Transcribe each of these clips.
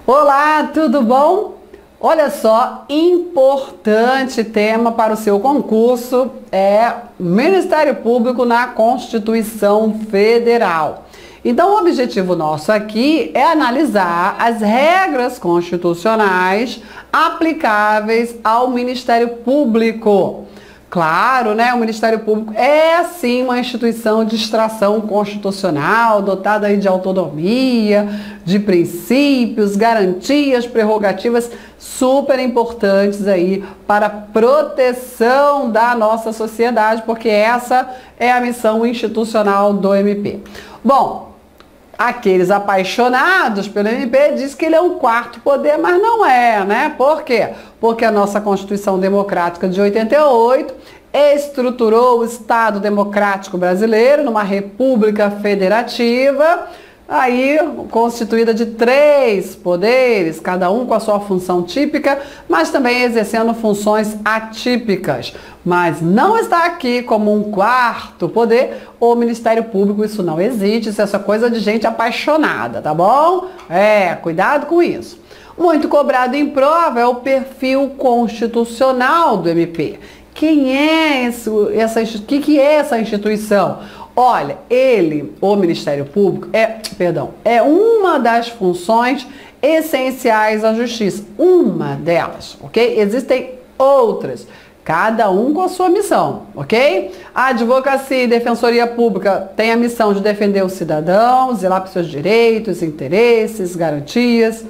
Olá, tudo bom? Olha só, importante tema para o seu concurso é Ministério Público na Constituição Federal. Então, o objetivo nosso aqui é analisar as regras constitucionais aplicáveis ao Ministério Público. Claro, né? O Ministério Público é sim uma instituição de extração constitucional, dotada aí de autonomia, de princípios, garantias, prerrogativas super importantes aí para a proteção da nossa sociedade, porque essa é a missão institucional do MP. Bom, aqueles apaixonados pelo MP diz que ele é um quarto poder, mas não é, né? Por quê? Porque a nossa Constituição Democrática de 88 estruturou o Estado Democrático Brasileiro numa república federativa, aí constituída de 3 poderes, cada um com a sua função típica, mas também exercendo funções atípicas. Mas não está aqui como um quarto poder o Ministério Público, isso não existe, isso é essa coisa de gente apaixonada, tá bom? Cuidado com isso. Muito cobrado em prova é o perfil constitucional do MP. Quem é que é essa instituição? Olha, o Ministério Público é uma das funções essenciais à justiça, uma delas, ok? Existem outras, cada um com a sua missão, ok? A advocacia e defensoria pública tem a missão de defender o cidadão, zelar pelos seus direitos, interesses, garantias.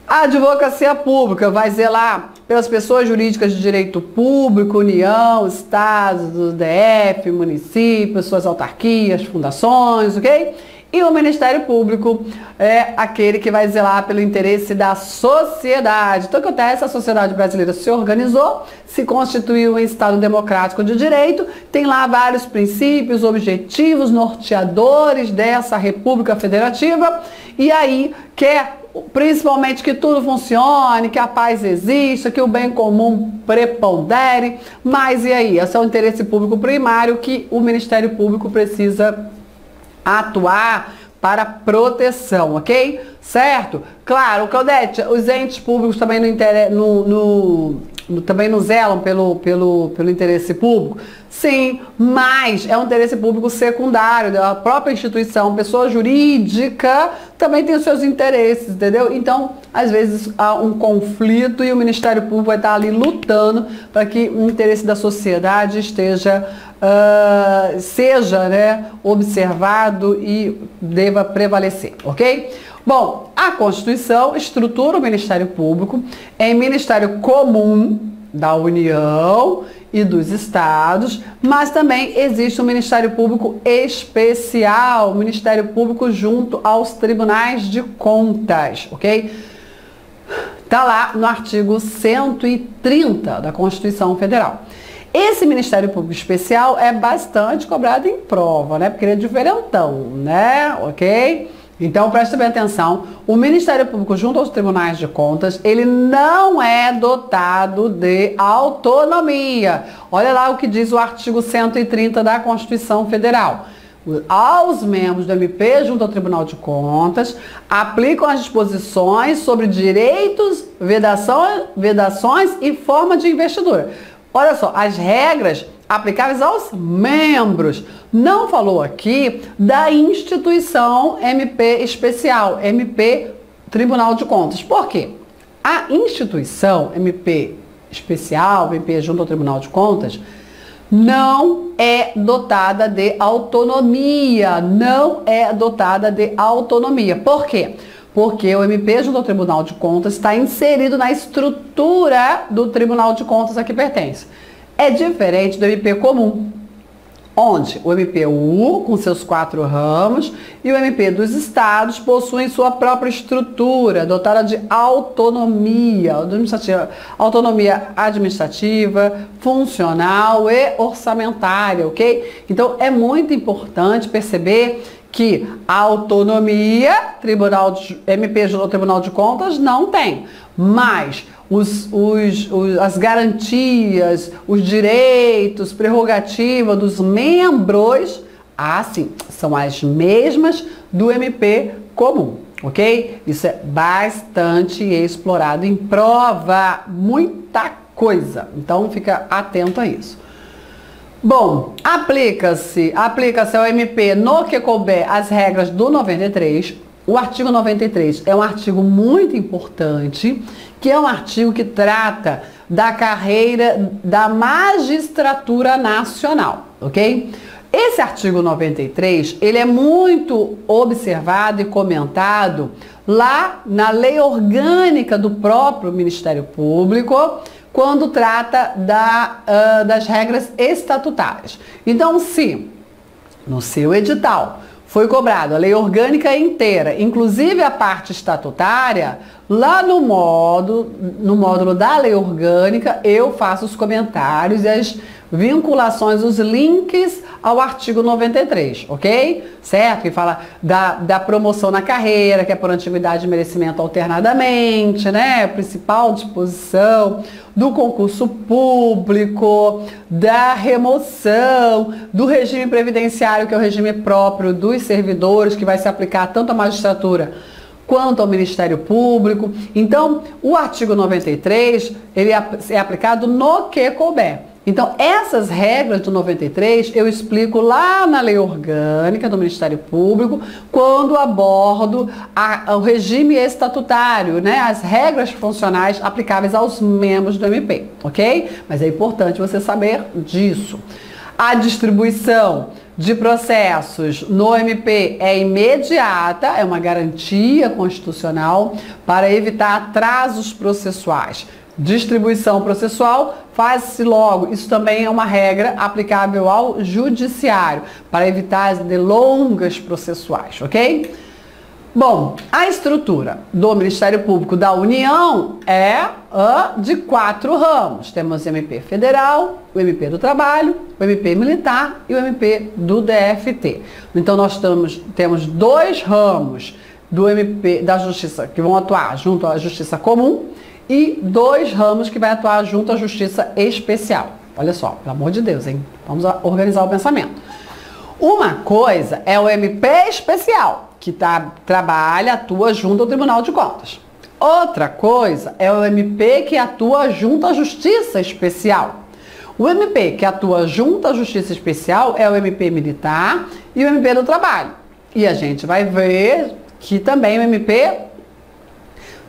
A advocacia pública vai zelar pelas pessoas jurídicas de direito público, União, Estados, do DF, municípios, suas autarquias, fundações, ok? E o Ministério Público é aquele que vai zelar pelo interesse da sociedade. Então, o que acontece? A sociedade brasileira se organizou, se constituiu em Estado democrático de direito, tem lá vários princípios, objetivos, norteadores dessa República Federativa, e aí quer principalmente que tudo funcione, que a paz exista, que o bem comum prepondere, mas e aí? Esse é o interesse público primário que o Ministério Público precisa atuar para proteção, ok? Certo? Claro, Claudete, os entes públicos também também não zelam pelo interesse público? Sim, mas é um interesse público secundário, da própria instituição, pessoa jurídica também tem os seus interesses, entendeu? Então, às vezes há um conflito e o Ministério Público vai estar ali lutando para que o interesse da sociedade seja, né, observado e deva prevalecer, ok? Bom, a Constituição estrutura o Ministério Público em Ministério Comum da União e dos Estados, mas também existe um Ministério Público especial, Ministério Público junto aos Tribunais de Contas, ok? Está lá no artigo 130 da Constituição Federal. Esse Ministério Público Especial é bastante cobrado em prova, né? Porque ele é diferentão, né? Ok? Então, preste bem atenção, o Ministério Público junto aos Tribunais de Contas, ele não é dotado de autonomia. Olha lá o que diz o artigo 130 da Constituição Federal. Aos membros do MP junto ao Tribunal de Contas, aplicam as disposições sobre direitos, vedações e forma de investidura. Olha só, as regras aplicáveis aos membros. Não falou aqui da instituição MP especial, MP Tribunal de Contas. Por quê? A instituição MP especial, MP junto ao Tribunal de Contas, não é dotada de autonomia. Não é dotada de autonomia. Por quê? Porque o MP junto ao Tribunal de Contas está inserido na estrutura do Tribunal de Contas a que pertence. É diferente do MP comum, onde o MPU, com seus 4 ramos, e o MP dos estados possuem sua própria estrutura, dotada de autonomia administrativa, funcional e orçamentária, ok? Então, é muito importante perceber que a autonomia, MP junto ao Tribunal de Contas não tem, mas as garantias, os direitos, prerrogativa dos membros, sim, são as mesmas do MP comum, ok? Isso é bastante explorado em prova, muita coisa. Então fica atento a isso. Bom, aplica-se ao MP no que couber as regras do 93. O artigo 93 é um artigo muito importante, que é um artigo que trata da carreira da magistratura nacional, ok? Esse artigo 93, ele é muito observado e comentado lá na lei orgânica do próprio Ministério Público, quando trata das regras estatutárias. Então, se no seu edital foi cobrado a lei orgânica inteira, inclusive a parte estatutária, lá no módulo da lei orgânica, eu faço os comentários e as vinculações, os links ao artigo 93, ok? Certo? Que fala da promoção na carreira, que é por antiguidade e merecimento alternadamente, né? Principal disposição do concurso público, da remoção, do regime previdenciário, que é o regime próprio dos servidores, que vai se aplicar tanto à magistratura quanto ao Ministério Público. Então, o artigo 93, ele é aplicado no que couber. Então, essas regras do 93 eu explico lá na lei orgânica do Ministério Público, quando abordo o regime estatutário, né? As regras funcionais aplicáveis aos membros do MP, ok? Mas é importante você saber disso. A distribuição de processos no MP é imediata, é uma garantia constitucional para evitar atrasos processuais. Distribuição processual faz-se logo. Isso também é uma regra aplicável ao judiciário, para evitar as delongas processuais, ok? Bom, a estrutura do Ministério Público da União é de 4 ramos. Temos o MP Federal, o MP do Trabalho, o MP Militar e o MP do DFT. Então, nós temos 2 ramos do MP da Justiça que vão atuar junto à Justiça Comum e 2 ramos que vai atuar junto à Justiça Especial. Olha só, pelo amor de Deus, hein? Vamos organizar o pensamento. Uma coisa é o MP Especial, que atua junto ao Tribunal de Contas. Outra coisa é o MP que atua junto à Justiça Especial. O MP que atua junto à Justiça Especial é o MP Militar e o MP do Trabalho. E a gente vai ver que também o MP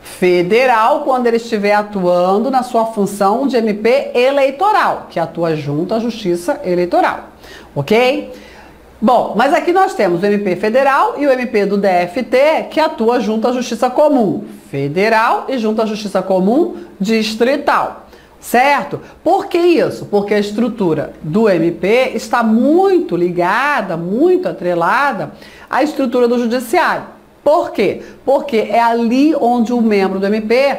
Federal, quando ele estiver atuando na sua função de MP eleitoral, que atua junto à Justiça Eleitoral, ok? Bom, mas aqui nós temos o MP Federal e o MP do DFT, que atua junto à Justiça Comum Federal e junto à Justiça Comum Distrital, certo? Por que isso? Porque a estrutura do MP está muito ligada, muito atrelada à estrutura do Judiciário. Por quê? Porque é ali onde o membro do MP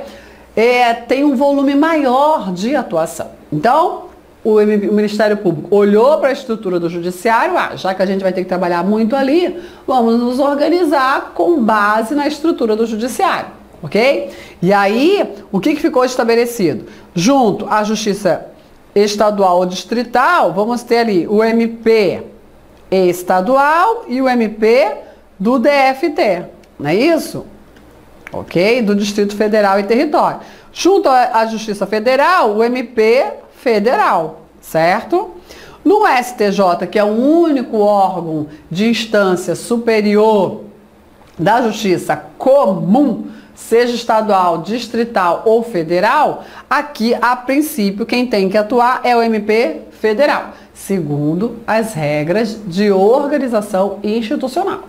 tem um volume maior de atuação. Então, o Ministério Público olhou para a estrutura do Judiciário, já que a gente vai ter que trabalhar muito ali, vamos nos organizar com base na estrutura do Judiciário, ok? E aí, o que ficou estabelecido? Junto à Justiça Estadual ou Distrital, vamos ter ali o MP estadual e o MP do DFT. Não é isso? Ok? Do Distrito Federal e Território. Junto à Justiça Federal, o MP Federal, certo? No STJ, que é o único órgão de instância superior da Justiça Comum, seja estadual, distrital ou federal, aqui, a princípio, quem tem que atuar é o MP Federal, segundo as regras de organização institucional.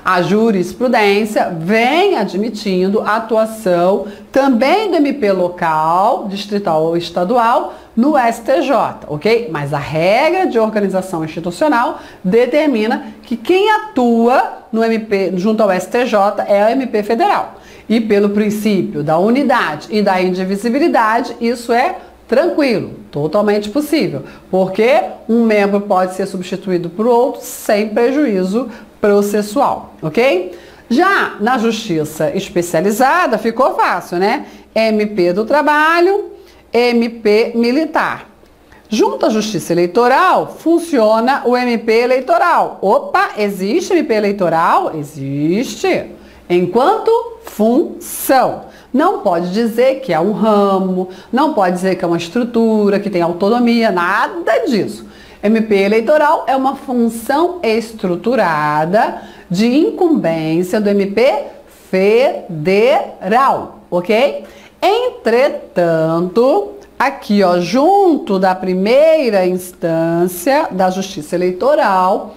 A jurisprudência vem admitindo a atuação também do MP local, distrital ou estadual no STJ, ok? Mas a regra de organização institucional determina que quem atua no MP junto ao STJ é o MP Federal. E pelo princípio da unidade e da indivisibilidade, isso é tranquilo, totalmente possível, porque um membro pode ser substituído por outro sem prejuízo processual, ok? Já na Justiça Especializada ficou fácil, né? MP do Trabalho, MP Militar. Junto à Justiça Eleitoral, funciona o MP Eleitoral. Opa, existe MP Eleitoral? Existe. enquanto função. Não pode dizer que é um ramo, não pode dizer que é uma estrutura, que tem autonomia, nada disso. MP eleitoral é uma função estruturada de incumbência do MP federal, ok? Entretanto, aqui, ó, junto da primeira instância da Justiça Eleitoral,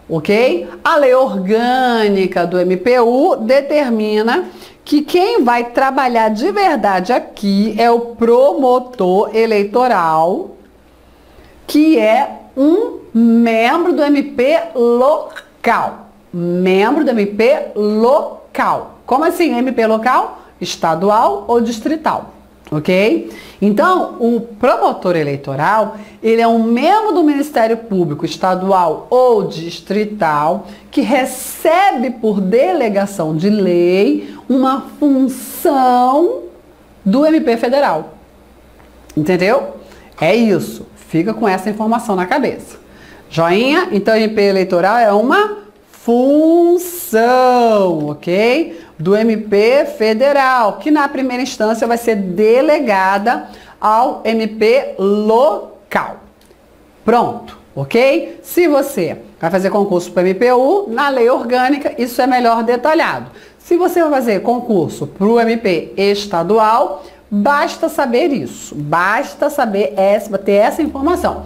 ok? A lei orgânica do MPU determina que quem vai trabalhar de verdade aqui é o promotor eleitoral, que é um membro do MP local. Membro do MP local. Como assim, MP local? Estadual ou distrital, ok? Então, o promotor eleitoral, ele é um membro do Ministério Público estadual ou distrital que recebe por delegação de lei uma função do MP federal. Entendeu? É isso. Fica com essa informação na cabeça. Joinha? Então, MP eleitoral é uma função, ok? Do MP federal, que na primeira instância vai ser delegada ao MP local. Pronto, ok? Se você vai fazer concurso para o MPU, na lei orgânica, isso é melhor detalhado. Se você vai fazer concurso para o MP estadual, basta saber isso, basta saber ter essa informação.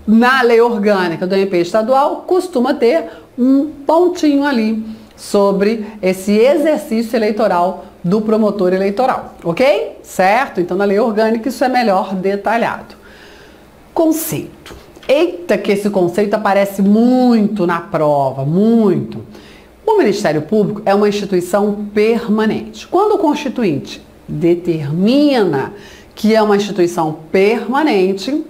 Na lei orgânica do MP estadual, costuma ter um pontinho ali sobre esse exercício eleitoral do promotor eleitoral, ok? Certo? Então, na lei orgânica, isso é melhor detalhado. Conceito. Eita, que esse conceito aparece muito na prova, muito. O Ministério Público é uma instituição permanente. Quando o Constituinte determina que é uma instituição permanente,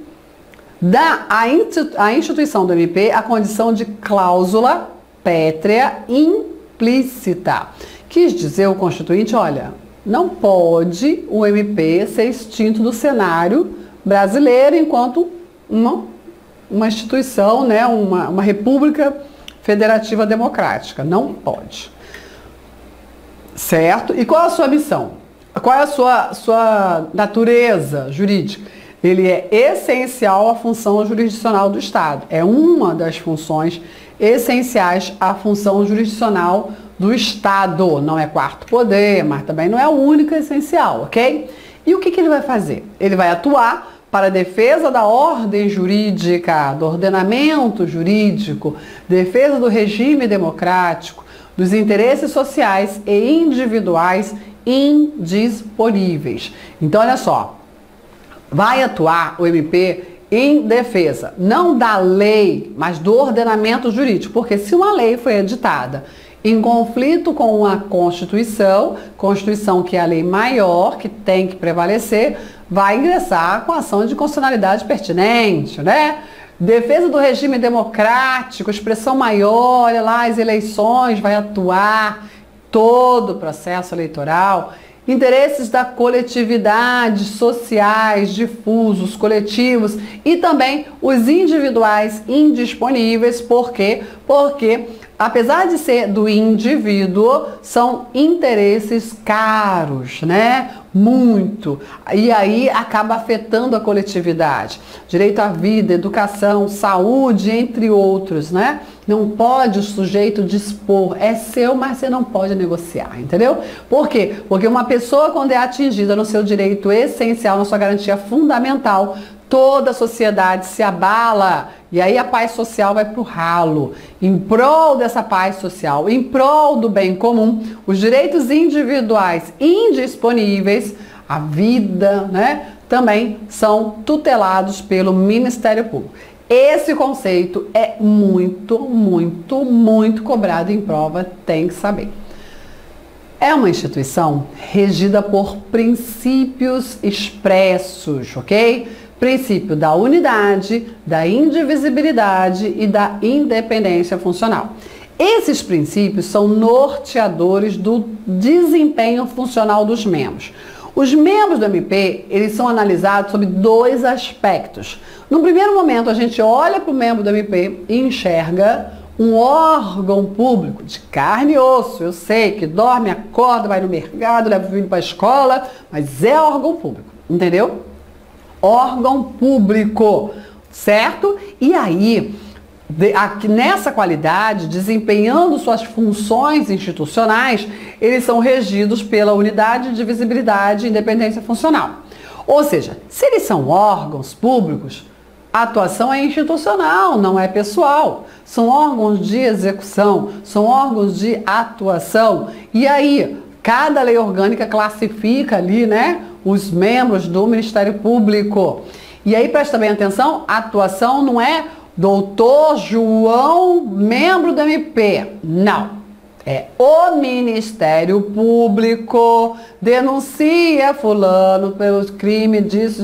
dá à instituição do MP a condição de cláusula pétrea implícita. Quis dizer o Constituinte, olha, não pode o MP ser extinto do cenário brasileiro enquanto uma instituição, né, uma república federativa democrática. Não pode. Certo? E qual é a sua missão? Qual é a sua natureza jurídica? Ele é essencial à função jurisdicional do Estado. É uma das funções essenciais à função jurisdicional do Estado. Não é quarto poder, mas também não é a única essencial, ok? E o que ele vai fazer? Ele vai atuar para a defesa da ordem jurídica, do ordenamento jurídico, defesa do regime democrático, dos interesses sociais e individuais indisponíveis. Então, olha só, vai atuar o MP em defesa, não da lei, mas do ordenamento jurídico, porque se uma lei foi editada em conflito com a Constituição que é a lei maior, que tem que prevalecer, vai ingressar com ação de constitucionalidade pertinente, né? Defesa do regime democrático, expressão maior, olha lá, as eleições, vai atuar todo o processo eleitoral. Interesses da coletividade, sociais, difusos, coletivos e também os individuais indisponíveis. Por quê? Porque, apesar de ser do indivíduo, são interesses caros, né? Muito. E aí acaba afetando a coletividade. Direito à vida, educação, saúde, entre outros, né? Não pode o sujeito dispor. É seu, mas você não pode negociar, entendeu? Por quê? Porque uma pessoa, quando é atingida no seu direito essencial, na sua garantia fundamental, toda a sociedade se abala e aí a paz social vai para o ralo. Em prol dessa paz social, em prol do bem comum, os direitos individuais indisponíveis, a vida, né, também são tutelados pelo Ministério Público. Esse conceito é muito, muito, muito cobrado em prova, tem que saber. É uma instituição regida por princípios expressos, ok? Princípio da unidade, da indivisibilidade e da independência funcional. Esses princípios são norteadores do desempenho funcional dos membros. Os membros do MP, eles são analisados sob dois aspectos. No primeiro momento, a gente olha para o membro do MP e enxerga um órgão público de carne e osso, eu sei que dorme, acorda, vai no mercado, leva o filho para a escola, mas é órgão público, entendeu? Órgão público, certo? E aí, aqui nessa qualidade, desempenhando suas funções institucionais, eles são regidos pela unidade de divisibilidade e independência funcional. Ou seja, se eles são órgãos públicos, a atuação é institucional, não é pessoal. São órgãos de execução, são órgãos de atuação. E aí, cada lei orgânica classifica ali, né, os membros do Ministério Público. E aí, presta bem atenção, a atuação não é doutor João, membro do MP. Não. É o Ministério Público denuncia fulano pelo crime disso.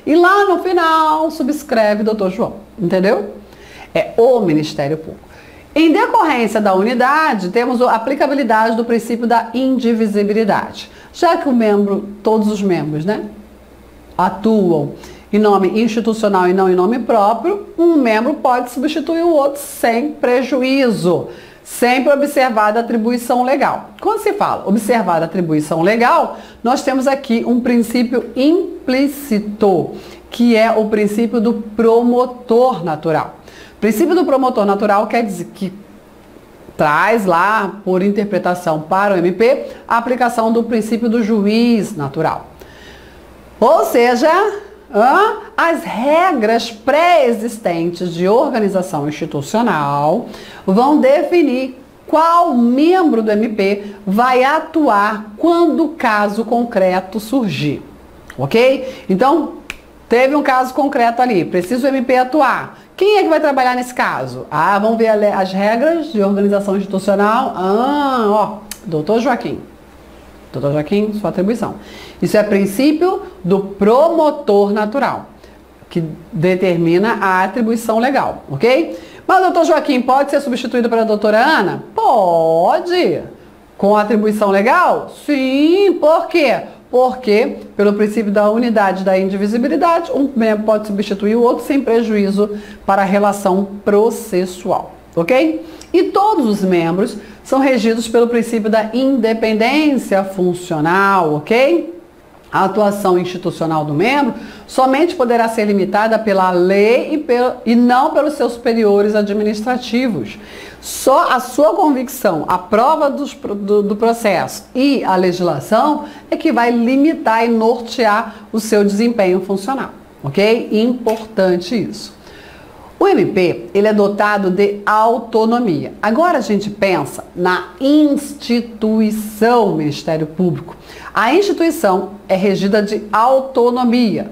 E lá no final subscreve doutor João. Entendeu? É o Ministério Público. Em decorrência da unidade, temos a aplicabilidade do princípio da indivisibilidade. Já que todos os membros, né, atuam em nome institucional e não em nome próprio, um membro pode substituir o outro sem prejuízo, sempre observada a atribuição legal. Quando se fala observada a atribuição legal, nós temos aqui um princípio implícito, que é o princípio do promotor natural. O princípio do promotor natural quer dizer que traz lá, por interpretação para o MP, a aplicação do princípio do juiz natural. Ou seja, as regras pré-existentes de organização institucional vão definir qual membro do MP vai atuar quando o caso concreto surgir, ok? Então, teve um caso concreto ali, precisa o MP atuar. Quem é que vai trabalhar nesse caso? Vamos ver as regras de organização institucional. Doutor Joaquim. Doutor Joaquim, sua atribuição. Isso é princípio do promotor natural, que determina a atribuição legal, ok? Mas o doutor Joaquim pode ser substituído pela doutora Ana? Pode! Com atribuição legal? Sim, por quê? Porque, pelo princípio da unidade da indivisibilidade, um membro pode substituir o outro sem prejuízo para a relação processual, ok? E todos os membros são regidos pelo princípio da independência funcional, ok? A atuação institucional do membro somente poderá ser limitada pela lei e não pelos seus superiores administrativos. Só a sua convicção, a prova do processo e a legislação é que vai limitar e nortear o seu desempenho funcional, ok? Importante isso. O MP, ele é dotado de autonomia. Agora a gente pensa na instituição Ministério Público. A instituição é regida de autonomia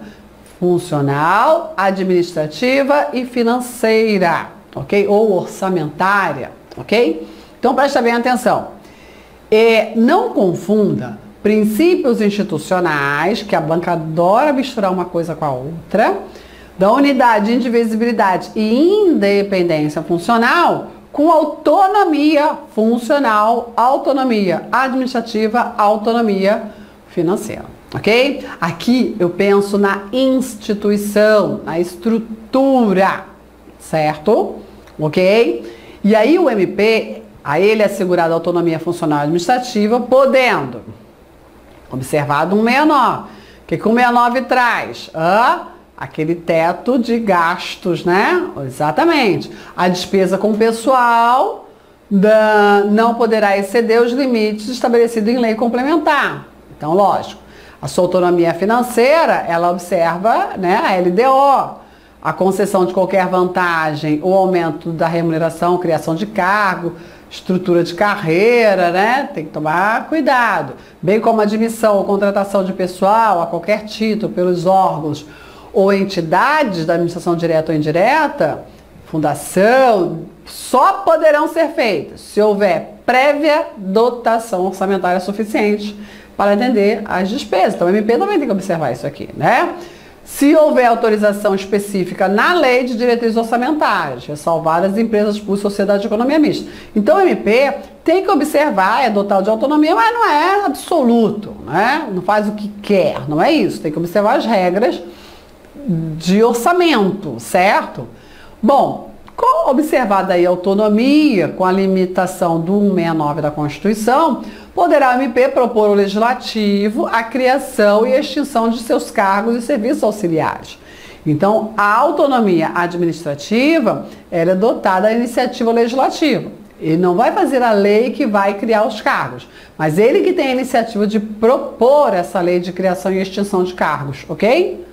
funcional, administrativa e financeira, ok? Ou orçamentária, ok? Então presta bem atenção. Não confunda princípios institucionais, que a banca adora misturar uma coisa com a outra, da unidade, indivisibilidade e independência funcional com autonomia funcional, autonomia administrativa, autonomia financeira, ok? Aqui eu penso na instituição, na estrutura, certo? Ok? E aí o MP, a ele é assegurada autonomia funcional administrativa, podendo, observado 169, o que o 169 traz? Aquele teto de gastos, né? Exatamente. A despesa com pessoal não poderá exceder os limites estabelecidos em lei complementar. Então, lógico, a sua autonomia financeira, ela observa, né, a LDO, a concessão de qualquer vantagem, o aumento da remuneração, criação de cargo, estrutura de carreira, né? Tem que tomar cuidado. Bem como a admissão ou contratação de pessoal a qualquer título pelos órgãos ou entidades da administração direta ou indireta, fundação, só poderão ser feitas se houver prévia dotação orçamentária suficiente para atender às despesas. Então o MP também tem que observar isso aqui, né? Se houver autorização específica na lei de diretrizes orçamentárias, ressalvadas as empresas por sociedade de economia mista. Então o MP tem que observar, é dotado de autonomia, mas não é absoluto, né? Não faz o que quer, não é isso. Tem que observar as regras de orçamento, certo? Bom, Observada aí a autonomia com a limitação do 169 da Constituição, poderá o MP propor ao Legislativo a criação e extinção de seus cargos e serviços auxiliares. Então, a autonomia administrativa, ela é dotada da iniciativa legislativa. Ele não vai fazer a lei que vai criar os cargos, mas ele que tem a iniciativa de propor essa lei de criação e extinção de cargos, ok?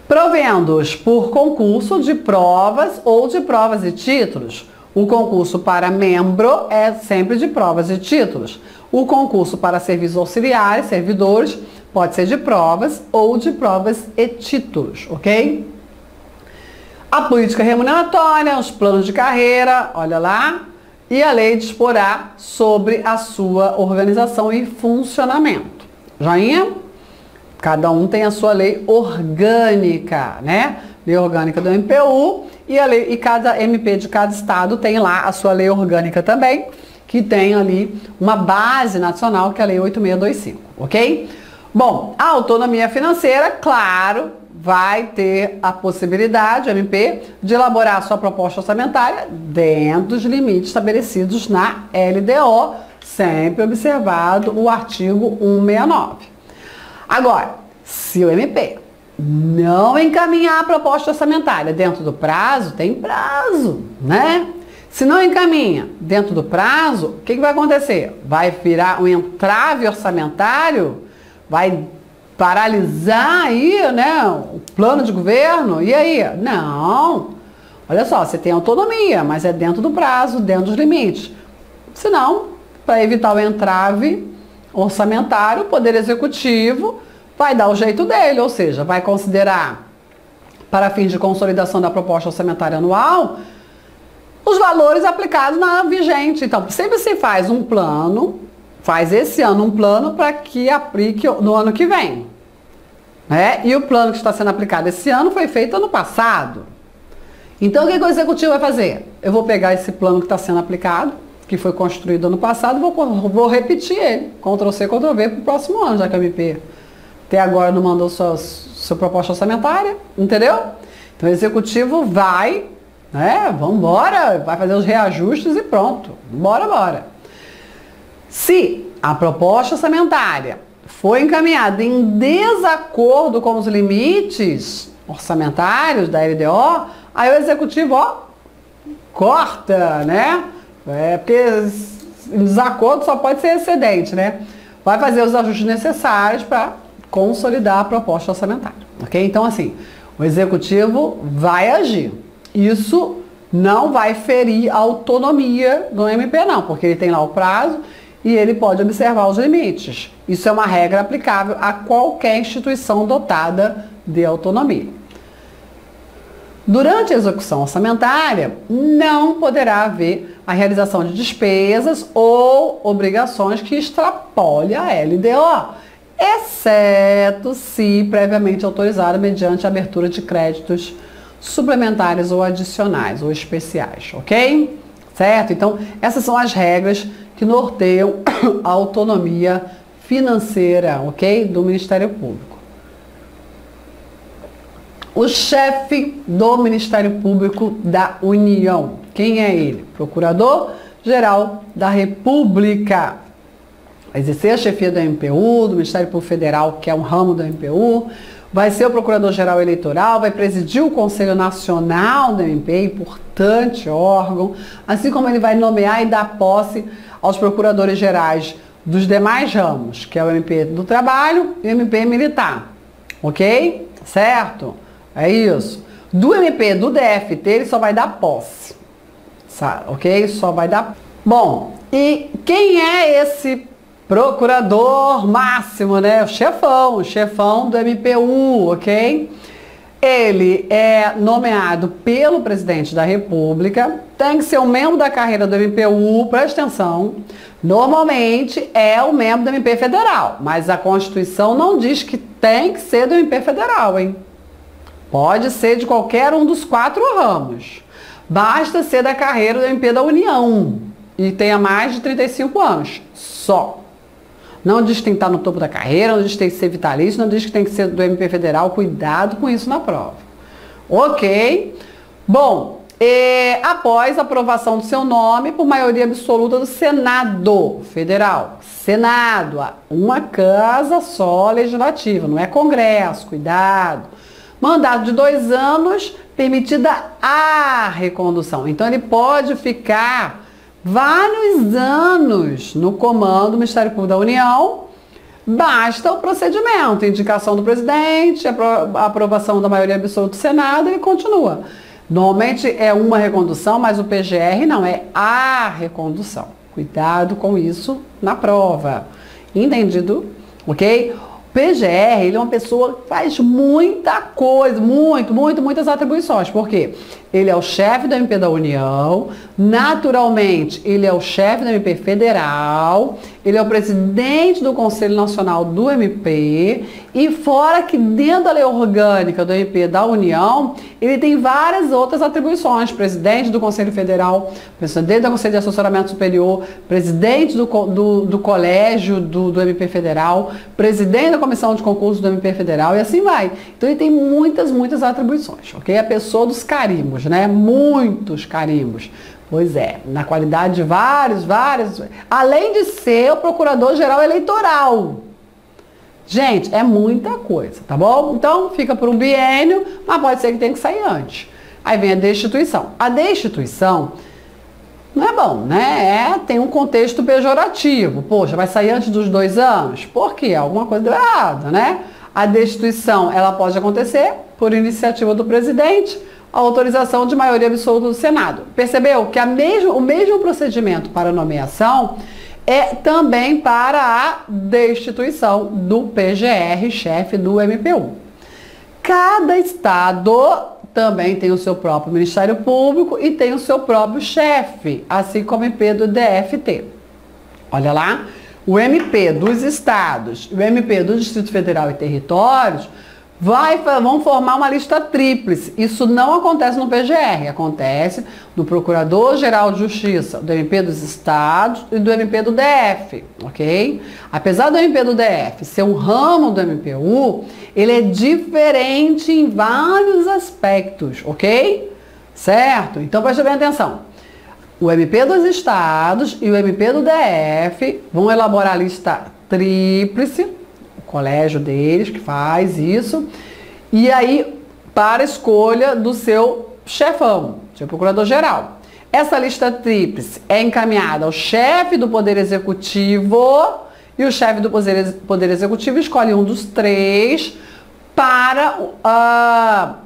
Provendo-os por concurso de provas ou de provas e títulos. O concurso para membro é sempre de provas e títulos. O concurso para serviços auxiliares, servidores, pode ser de provas ou de provas e títulos, ok? A política remuneratória, os planos de carreira, olha lá, e a lei disporá sobre a sua organização e funcionamento. Joinha? Cada um tem a sua lei orgânica, né? Lei orgânica do MPU e cada MP de cada estado tem lá a sua lei orgânica também, que tem ali uma base nacional, que é a lei 8625, ok? Bom, a autonomia financeira, claro, vai ter a possibilidade, o MP, de elaborar a sua proposta orçamentária dentro dos limites estabelecidos na LDO, sempre observado o artigo 169. Agora, se o MP não encaminhar a proposta orçamentária dentro do prazo, tem prazo, né? Se não encaminha dentro do prazo, o que vai acontecer? Vai virar um entrave orçamentário? Vai paralisar aí, né, o plano de governo? E aí? Não. Olha só, você tem autonomia, mas é dentro do prazo, dentro dos limites. Senão, para evitar o entrave orçamentário, o Poder Executivo vai dar o jeito dele, ou seja, vai considerar, para fins de consolidação da proposta orçamentária anual, os valores aplicados na vigente. Então, sempre se faz um plano, faz esse ano um plano para que aplique no ano que vem, né? E o plano que está sendo aplicado esse ano foi feito ano passado. Então, o que o Executivo vai fazer? Eu vou pegar esse plano que está sendo aplicado, que foi construído ano passado, vou repetir ele, Ctrl+C, Ctrl+V para o próximo ano, já que a MP até agora não mandou sua proposta orçamentária, entendeu? Então o Executivo vai, né, vambora, vai fazer os reajustes e pronto, bora. Se a proposta orçamentária foi encaminhada em desacordo com os limites orçamentários da LDO, aí o Executivo, corta, né? Porque em desacordo só pode ser excedente, né? Vai fazer os ajustes necessários para consolidar a proposta orçamentária, ok? Então, assim, o Executivo vai agir. Isso não vai ferir a autonomia do MP, não, porque ele tem lá o prazo e ele pode observar os limites. Isso é uma regra aplicável a qualquer instituição dotada de autonomia. Durante a execução orçamentária, não poderá haver a realização de despesas ou obrigações que extrapolem a LDO, exceto se previamente autorizado mediante a abertura de créditos suplementares ou adicionais ou especiais, ok? Certo? Então, essas são as regras que norteiam a autonomia financeira, ok? Do Ministério Público. O chefe do Ministério Público da União, quem é ele? Procurador-Geral da República. Vai exercer a chefia do MPU, do Ministério Público Federal, que é um ramo do MPU. Vai ser o Procurador-Geral Eleitoral, vai presidir o Conselho Nacional do MP, importante órgão, assim como ele vai nomear e dar posse aos procuradores gerais dos demais ramos, que é o MP do Trabalho e o MP Militar. Ok? Certo? É isso. Do MP do DFT, ele só vai dar posse. Ok? Só vai dar... Bom, e quem é esse procurador máximo, né? O chefão do MPU, ok? Ele é nomeado pelo presidente da República, tem que ser um membro da carreira do MPU, presta atenção, normalmente é o membro do MP Federal, mas a Constituição não diz que tem que ser do MP Federal, hein? Pode ser de qualquer um dos 4 ramos, basta ser da carreira do MP da União e tenha mais de 35 anos, só. Não diz que tem que estar no topo da carreira, não diz que tem que ser vitalício, não diz que tem que ser do MP Federal. Cuidado com isso na prova. Ok? Bom, após a aprovação do seu nome por maioria absoluta do Senado Federal. Senado, uma casa só legislativa, não é Congresso, cuidado. Mandato de 2 anos, permitida a recondução. Então ele pode ficar vários anos no comando do Ministério Público da União. Basta o procedimento, indicação do presidente, a aprovação da maioria absoluta do Senado, ele continua. Normalmente é uma recondução, mas o PGR não, é a recondução. Cuidado com isso na prova. Entendido? Ok? O PGR, ele é uma pessoa que faz muita coisa, muitas atribuições. Por quê? Ele é o chefe do MP da União, naturalmente, ele é o chefe do MP Federal, ele é o presidente do Conselho Nacional do MP, e fora que dentro da lei orgânica do MP da União, ele tem várias outras atribuições: presidente do Conselho Federal, presidente do Conselho de Assessoramento Superior, presidente do colégio do MP Federal, presidente da Comissão de Concursos do MP Federal, e assim vai. Então ele tem muitas atribuições, ok? A pessoa dos carimbos, né? Muitos carimbos. Pois é, na qualidade de vários, além de ser o Procurador-Geral Eleitoral. Gente, é muita coisa, tá bom? Então, fica por um biênio, mas pode ser que tenha que sair antes. Aí vem a destituição. A destituição não é bom, né? Tem um contexto pejorativo. Poxa, vai sair antes dos 2 anos? Por quê? Alguma coisa deu errado, né? A destituição, ela pode acontecer por iniciativa do presidente, a autorização de maioria absoluta do Senado. Percebeu que o mesmo procedimento para nomeação é também para a destituição do PGR, chefe do MPU. Cada estado também tem o seu próprio Ministério Público e tem o seu próprio chefe, assim como o MP do DFT. Olha lá, o MP dos estados e o MP do Distrito Federal e Territórios vão formar uma lista tríplice. Isso não acontece no PGR, acontece no Procurador-Geral de Justiça, do MP dos Estados e do MP do DF, ok? Apesar do MP do DF ser um ramo do MPU, ele é diferente em vários aspectos, ok? Certo? Então preste bem atenção. O MP dos Estados e o MP do DF vão elaborar a lista tríplice, colégio deles que faz isso, e aí para escolha do seu chefão, seu procurador-geral. Essa lista tríplice é encaminhada ao chefe do Poder Executivo, e o chefe do Poder Executivo escolhe um dos 3 para a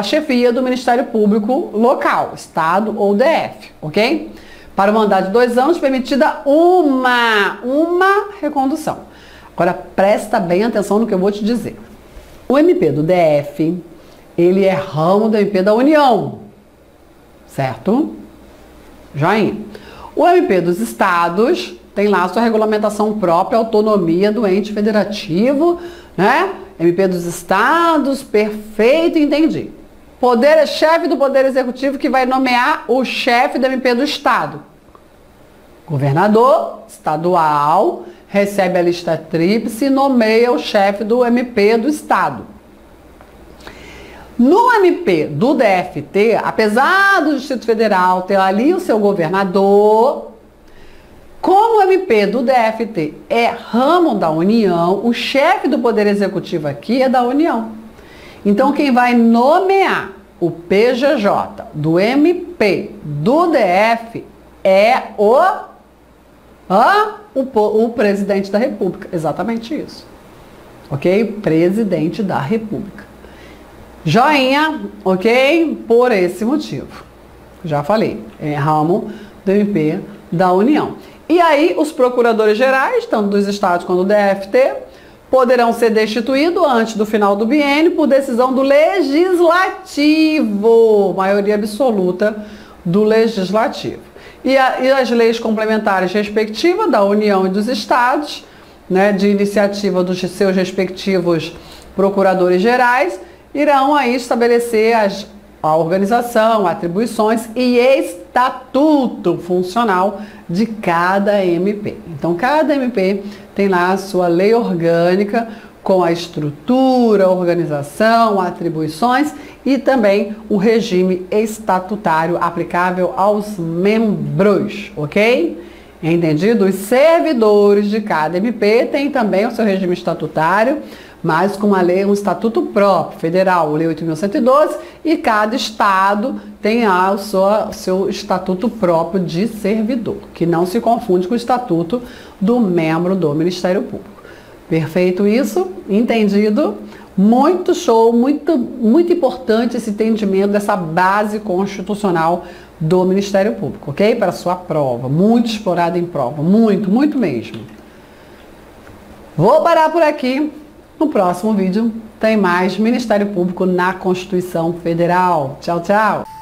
chefia do Ministério Público local, Estado ou DF, ok? Para o mandato de 2 anos, permitida uma recondução. Agora, presta bem atenção no que eu vou te dizer. O MP do DF, ele é ramo do MP da União, certo? Joinha. O MP dos Estados tem lá a sua regulamentação própria, autonomia do ente federativo, né? MP dos Estados, perfeito, entendi. Chefe do Poder Executivo que vai nomear o chefe do MP do Estado. Governador estadual recebe a lista tríplice e nomeia o chefe do MP do Estado. No MP do DFT, apesar do Distrito Federal ter ali o seu governador, como o MP do DFT é ramo da União, o chefe do Poder Executivo aqui é da União. Então, quem vai nomear o PGJ do MP do DF é o presidente da República. Exatamente isso. Ok? Presidente da República. Joinha, ok? Por esse motivo. Já falei, é ramo do MP da União. E aí, os procuradores gerais, tanto dos estados quanto do DFT, poderão ser destituídos antes do final do biênio por decisão do Legislativo, maioria absoluta do Legislativo. E as leis complementares respectivas da União e dos estados, né, de iniciativa dos seus respectivos procuradores gerais, irão aí estabelecer a organização, atribuições e estatuto funcional de cada MP. Então, cada MP tem lá a sua lei orgânica com a estrutura, organização, atribuições e também o regime estatutário aplicável aos membros, ok? Entendido? Os servidores de cada MP têm também o seu regime estatutário, mas com uma lei, um estatuto próprio, federal, Lei 8.112, e cada estado tem o seu estatuto próprio de servidor, que não se confunde com o estatuto do membro do Ministério Público. Perfeito isso? Entendido? Muito show, muito importante esse entendimento dessa base constitucional do Ministério Público, ok? Para a sua prova, muito explorado em prova, muito mesmo. Vou parar por aqui. No próximo vídeo tem mais Ministério Público na Constituição Federal. Tchau, tchau!